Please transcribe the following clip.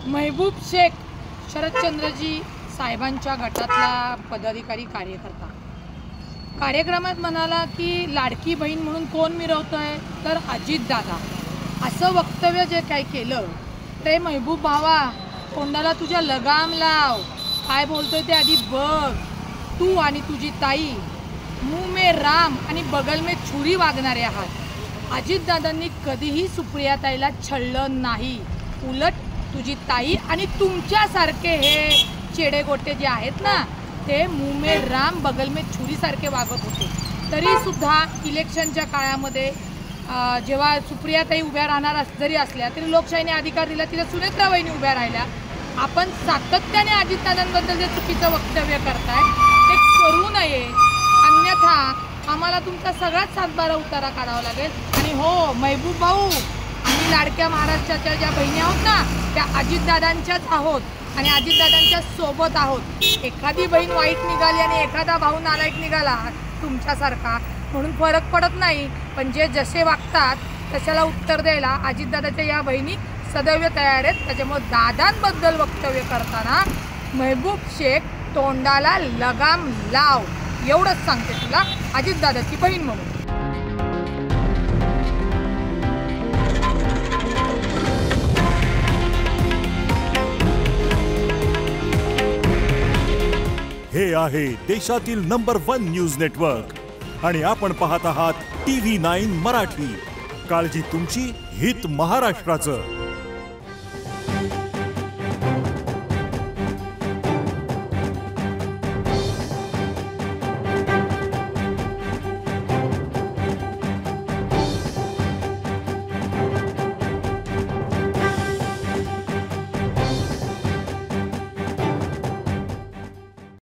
महबूब शेख शरदचंद्रजी साहेबांच्या गटातला पदाधिकारी कार्यकर्ता कार्यक्रमात म्हणाला की लाडकी बहीण म्हणून कोण मिरवतोय तर अजितदादा असं वक्तव्य जे काय केलं ते महबूब भावा तोंडाला तुझ्या लगाम लाव, काय बोलतोय ते आधी बघ। तू आणि तुझी ताई मुंह में राम आणि बगल में छुरी वागणारे आहात। अजितदादांनी कधीही सुप्रियाताईला छळलं नाही, उलट तुझी ताई आणि तुमच्यासारखे हे चेडेगोटे जे आहेत ना ते मुंह में राम बगल में छुरी सारखे वागत होते। तरी सुद्धा इलेक्शनच्या काळामध्ये जेव्हा सुप्रियाताई उभ्या राहणार जरी असल्या तरी लोकशाहीने अधिकार दिला, तिला सुनेत्रा वहिनी उभ्या राहिल्या। आपण सातत्याने अजितदादांबद्दल जे चुकीचं वक्तव्य करताय ते करू नये, अन्यथा आम्हाला तुमचा सगळाच सातबारा उतारा काढावा लागेल। आणि हो महबूब भाऊ, आम्ही लाडक्या महाराष्ट्राच्या ज्या बहिणी आहोत ना त्या अजितदादांच्याच आहोत आणि अजितदादांच्या सोबत आहोत। एखादी बहीण वाईट निघाली आणि एखादा भाऊ नालायक निघाला तुमच्यासारखा म्हणून फरक पडत नाही, पण जे जसे वागतात तशाला उत्तर द्यायला अजितदादाच्या या बहिणी सदैव तयार आहेत। त्याच्यामुळे दादांबद्दल वक्तव्य करताना महबूब शेख तोंडाला लगाम लाव, एवढंच सांगते तुला अजितदादाची बहीण म्हणून। हे आहे देशातील नंबर 1 न्यूज नेटवर्क आणि आपण पाहत आहात TV9 मराठी। काळजी तुमची, हित महाराष्ट्राचं।